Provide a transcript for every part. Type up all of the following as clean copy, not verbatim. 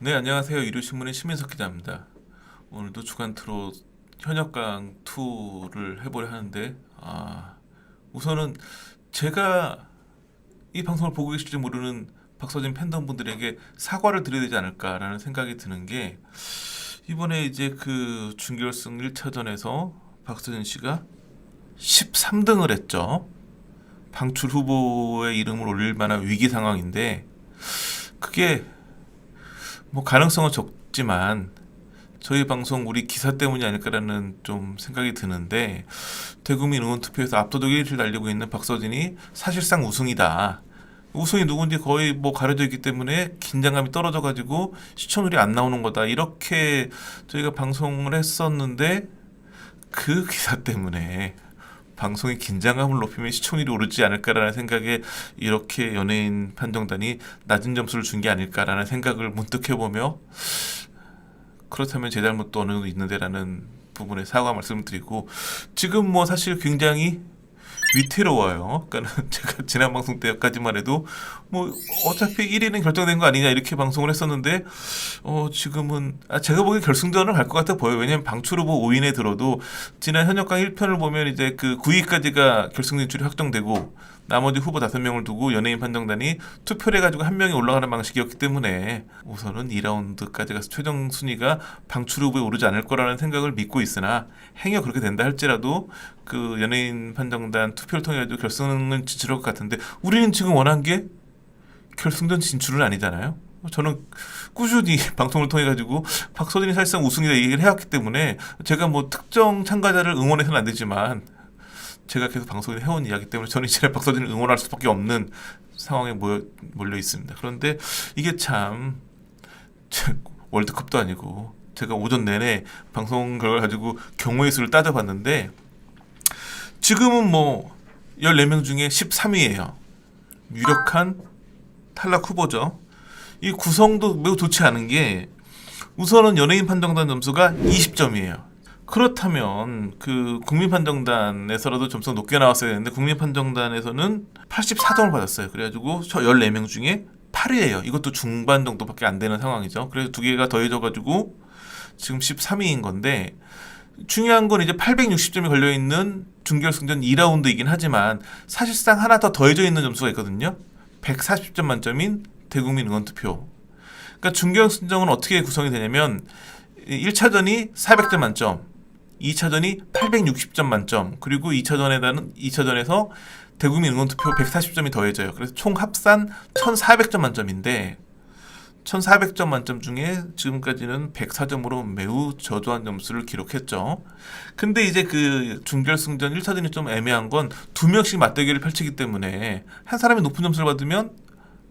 네, 안녕하세요. 일요신문의 심인석 기자입니다. 오늘도 주간 트롯 현역강 2를 해보려 하는데, 우선은 제가 이 방송을 보고 계실지 모르는 박서진 팬덤분들에게 사과를 드려야 되지 않을까라는 생각이 드는 게, 이번에 이제 그 준결승 1차전에서 박서진 씨가 13등을 했죠. 방출 후보의 이름을 올릴 만한 위기 상황인데, 그게 뭐 가능성은 적지만 저희 방송 우리 기사 때문이 아닐까라는 좀 생각이 드는데, 대국민 의원 투표에서 압도적 1위를 달리고 있는 박서진이 사실상 우승이다. 우승이 누군지 거의 뭐 가려져 있기 때문에 긴장감이 떨어져가지고 시청률이 안 나오는 거다. 이렇게 저희가 방송을 했었는데, 그 기사 때문에 방송의 긴장감을 높이면 시청률이 오르지 않을까라는 생각에 이렇게 연예인 판정단이 낮은 점수를 준 게 아닐까라는 생각을 문득 해보며, 그렇다면 제 잘못도 어느 정도 있는데라는 부분에 사과 말씀을 드리고, 지금 뭐 사실 굉장히 위태로워요. 그러니까 제가 지난 방송 때까지만 해도 뭐 어차피 1위는 결정된 거 아니냐 이렇게 방송을 했었는데, 지금은 제가 보기엔 결승전을 갈 것 같아 보여요. 왜냐면 방출 후보 5인에 들어도 지난 현역강 1편을 보면 이제 그 9위까지가 결승 진출이 확정되고, 나머지 후보 5명을 두고 연예인 판정단이 투표를 해가지고 한 명이 올라가는 방식이었기 때문에 우선은 2라운드까지 가서 최종 순위가 방출 후보에 오르지 않을 거라는 생각을 믿고 있으나, 행여 그렇게 된다 할지라도 그 연예인 판정단 투표를 통해 가지고 결승은 진출할 것 같은데, 우리는 지금 원한 게 결승전 진출은 아니잖아요. 저는 꾸준히 방송을 통해 가지고 박서진이 사실상 우승이다 얘기를 해왔기 때문에, 제가 뭐 특정 참가자를 응원해서는 안 되지만 제가 계속 방송을 해온 이야기 때문에 저는 이제 박서진을 응원할 수밖에 없는 상황에 몰려 있습니다. 그런데 이게 참 월드컵도 아니고, 제가 오전 내내 방송 결과를 가지고 경우의 수를 따져봤는데 지금은 뭐 14명 중에 13위예요. 유력한 탈락 후보죠. 이 구성도 매우 좋지 않은 게, 우선은 연예인 판정단 점수가 20점이에요. 그렇다면 그 국민판정단에서라도 점수가 높게 나왔어야 되는데, 국민판정단에서는 84점을 받았어요. 그래가지고 저 14명 중에 8위예요. 이것도 중반 정도밖에 안 되는 상황이죠. 그래서 두 개가 더해져가지고 지금 13위인 건데, 중요한 건 이제 860점이 걸려있는 준결승전 2라운드이긴 하지만 사실상 하나 더 더해져 있는 점수가 있거든요. 140점 만점인 대국민 응원투표. 그러니까 준결승전은 어떻게 구성이 되냐면, 1차전이 400점 만점, 2차전이 860점 만점, 그리고 2차전에서 대국민 응원투표 140점이 더해져요. 그래서 총 합산 1400점 만점인데, 1400점 만점 중에 지금까지는 104점으로 매우 저조한 점수를 기록했죠. 근데 이제 그 준결승전 1차전이 좀 애매한 건, 두 명씩 맞대결을 펼치기 때문에 한 사람이 높은 점수를 받으면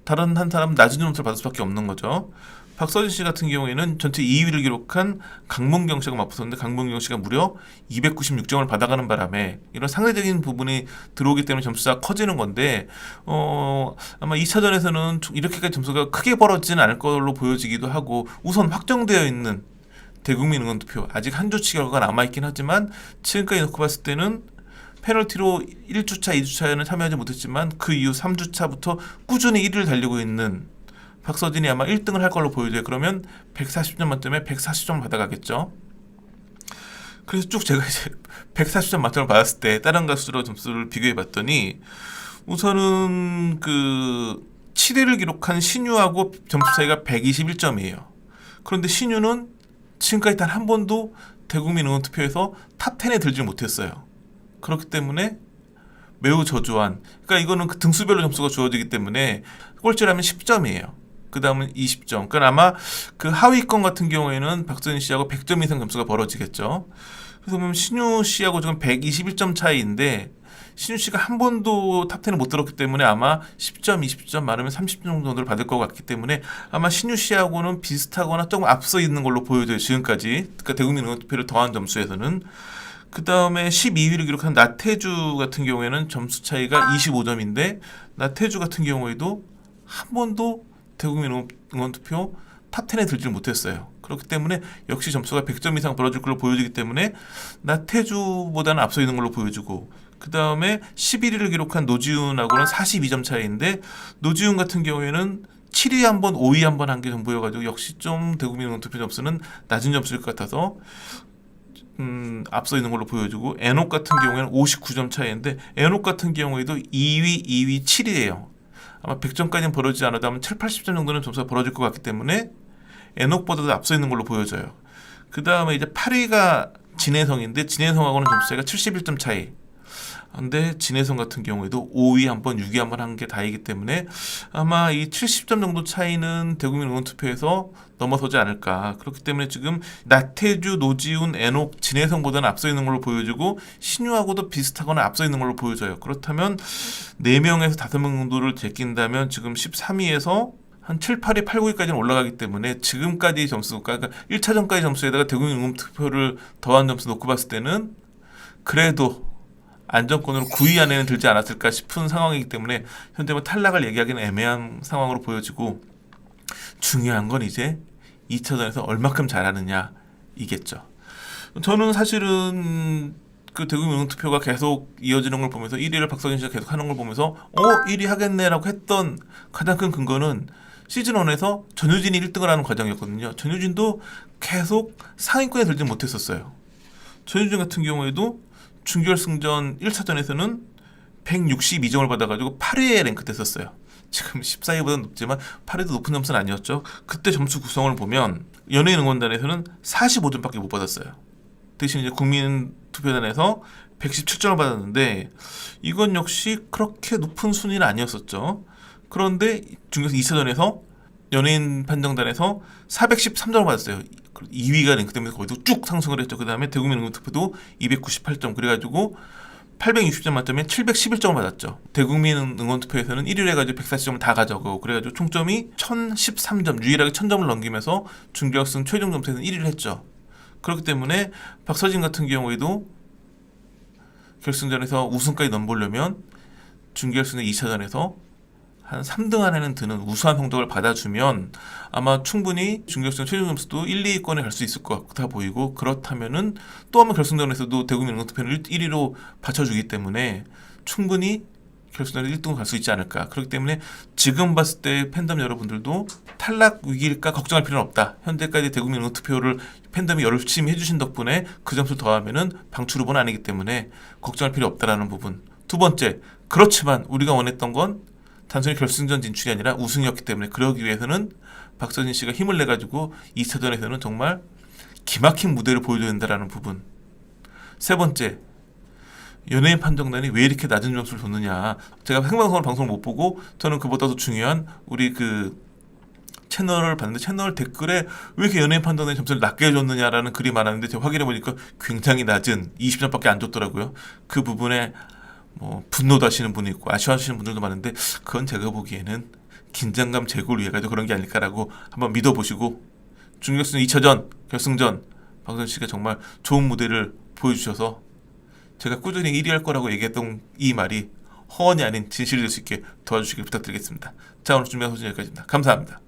다른 한 사람은 낮은 점수를 받을 수밖에 없는 거죠. 박서진 씨 같은 경우에는 전체 2위를 기록한 강문경 씨가 맞붙었는데, 강문경 씨가 무려 296점을 받아가는 바람에 이런 상대적인 부분이 들어오기 때문에 점수가 커지는 건데, 아마 2차전에서는 이렇게까지 점수가 크게 벌어지진 않을 걸로 보여지기도 하고, 우선 확정되어 있는 대국민 응원 투표 아직 한 주치 결과가 남아있긴 하지만, 지금까지 놓고 봤을 때는 페널티로 1주차, 2주차에는 참여하지 못했지만 그 이후 3주차부터 꾸준히 1위를 달리고 있는 박서진이 아마 1등을 할 걸로 보여져요. 그러면 140점 만점에 140점을 받아가겠죠. 그래서 쭉 제가 이제 140점 만점을 받았을 때 다른 가수로 점수를 비교해 봤더니, 우선은 그 7위를 기록한 신유하고 점수 차이가 121점이에요. 그런데 신유는 지금까지 단 한 번도 대국민 응원 투표에서 탑 10에 들지 못했어요. 그렇기 때문에 매우 저조한, 그러니까 이거는 그 등수별로 점수가 주어지기 때문에 꼴찌라면 10점이에요. 그 다음은 20점. 그러니까 아마 그 하위권 같은 경우에는 박서진 씨하고 100점 이상 점수가 벌어지겠죠. 그래서 보면 신유 씨하고 지금 121점 차이인데, 신유 씨가 한 번도 탑10을 못 들었기 때문에 아마 10점, 20점 많으면 30점 정도를 받을 것 같기 때문에 아마 신유 씨하고는 비슷하거나 조금 앞서 있는 걸로 보여져요, 지금까지. 그러니까 대국민 응원투표를 더한 점수에서는. 그 다음에 12위를 기록한 나태주 같은 경우에는 점수 차이가 25점인데, 나태주 같은 경우에도 한 번도 대국민 응원투표 탑10에 들지 못했어요. 그렇기 때문에 역시 점수가 100점 이상 벌어질 걸로 보여지기 때문에 나태주보다는 앞서 있는 걸로 보여지고, 그 다음에 11위를 기록한 노지훈하고는 42점 차이인데, 노지훈 같은 경우에는 7위 한 번, 5위 한 번 한 게 전부여가지고 역시 좀 대국민 응원투표 점수는 낮은 점수일 것 같아서 앞서 있는 걸로 보여주고, 에녹 같은 경우에는 59점 차이인데 에녹 같은 경우에도 2위, 2위, 7위예요. 아마 100점까지는 벌어지지 않아도 아마 7, 80점 정도는 점수가 벌어질 것 같기 때문에 에녹보다도 앞서 있는 걸로 보여져요. 그 다음에 이제 8위가 진해성인데 진해성하고는 점수 차이가 71점 차이. 근데 진해성 같은 경우에도 5위 한 번, 6위 한 번 한 게 다이기 때문에 아마 이 70점 정도 차이는 대국민 응원투표에서 넘어서지 않을까. 그렇기 때문에 지금 나태주, 노지훈, 에녹, 진해성보다는 앞서 있는 걸로 보여지고 신유하고도 비슷하거나 앞서 있는 걸로 보여져요. 그렇다면 4명에서 5명 정도를 제낀다면 지금 13위에서 한 7, 8위, 8, 9위까지는 올라가기 때문에 지금까지 점수가, 그러니까 1차전까지 점수에다가 대국민 응원투표를 더한 점수 놓고 봤을 때는 그래도 안정권으로 9위 안에는 들지 않았을까 싶은 상황이기 때문에 현재 뭐 탈락을 얘기하기는 애매한 상황으로 보여지고, 중요한 건 이제 2차전에서 얼마큼 잘하느냐 이겠죠. 저는 사실은 그 대국민 응원투표가 계속 이어지는 걸 보면서 1위를 박서진 씨가 계속 하는 걸 보면서 1위 하겠네라고 했던 가장 큰 근거는 시즌1에서 전효진이 1등을 하는 과정이었거든요. 전효진도 계속 상위권에 들지 못했었어요. 전효진 같은 경우에도 준결승전 1차전에서는 162점을 받아가지고 8위에 랭크됐었어요. 지금 14위보다 높지만 8위도 높은 점수는 아니었죠. 그때 점수 구성을 보면 연예인 응원단에서는 45점밖에 못 받았어요. 대신 이제 국민투표단에서 117점을 받았는데 이건 역시 그렇게 높은 순위는 아니었었죠. 그런데 준결승 2차전에서 연예인 판정단에서 413점을 받았어요. 2위가 랭크되면서 거기도 쭉 상승을 했죠. 그 다음에 대국민 응원투표도 298점, 그래가지고 860점 만점에 711점을 받았죠. 대국민 응원투표에서는 1위를 해가지고 140점을 다 가져가고, 그래가지고 총점이 1013점, 유일하게 1000점을 넘기면서 준결승 최종 점수에서는 1위를 했죠. 그렇기 때문에 박서진 같은 경우에도 결승전에서 우승까지 넘보려면 준결승의 2차전에서 한 3등 안에는 드는 우수한 성적을 받아주면 아마 충분히 준결승 최종 점수도 1, 2위권에 갈 수 있을 것 같아 보이고, 그렇다면은 또 한번 결승전에서도 대국민 응원투표를 1위로 받쳐주기 때문에 충분히 결승전에 1등으로 갈 수 있지 않을까. 그렇기 때문에 지금 봤을 때 팬덤 여러분들도 탈락 위기일까 걱정할 필요는 없다. 현재까지 대국민 응원투표를 팬덤이 열심히 해주신 덕분에 그 점수를 더하면은 방출 후보는 아니기 때문에 걱정할 필요 없다라는 부분. 두 번째, 그렇지만 우리가 원했던 건 단순히 결승전 진출이 아니라 우승이었기 때문에 그러기 위해서는 박서진 씨가 힘을 내가지고 2차전에서는 정말 기막힌 무대를 보여줘야 된다라는 부분. 세 번째, 연예인 판정단이 왜 이렇게 낮은 점수를 줬느냐. 제가 생방송으로 방송을 못 보고 저는 그보다도 중요한 우리 그 채널을 봤는데 채널 댓글에 왜 이렇게 연예인 판정단이 점수를 낮게 줬느냐라는 글이 많았는데 제가 확인해 보니까 굉장히 낮은 20점밖에 안 줬더라고요. 그 부분에 뭐 분노도 하시는 분이 있고 아쉬워하시는 분들도 많은데 그건 제가 보기에는 긴장감 제고를 위해 가지고 그런 게 아닐까라고 한번 믿어보시고, 준결승 2차전 결승전 박서진 씨가 정말 좋은 무대를 보여주셔서 제가 꾸준히 1위 할 거라고 얘기했던 이 말이 허언이 아닌 진실이 될 수 있게 도와주시길 부탁드리겠습니다. 자, 오늘 준비한 소식 여기까지입니다. 감사합니다.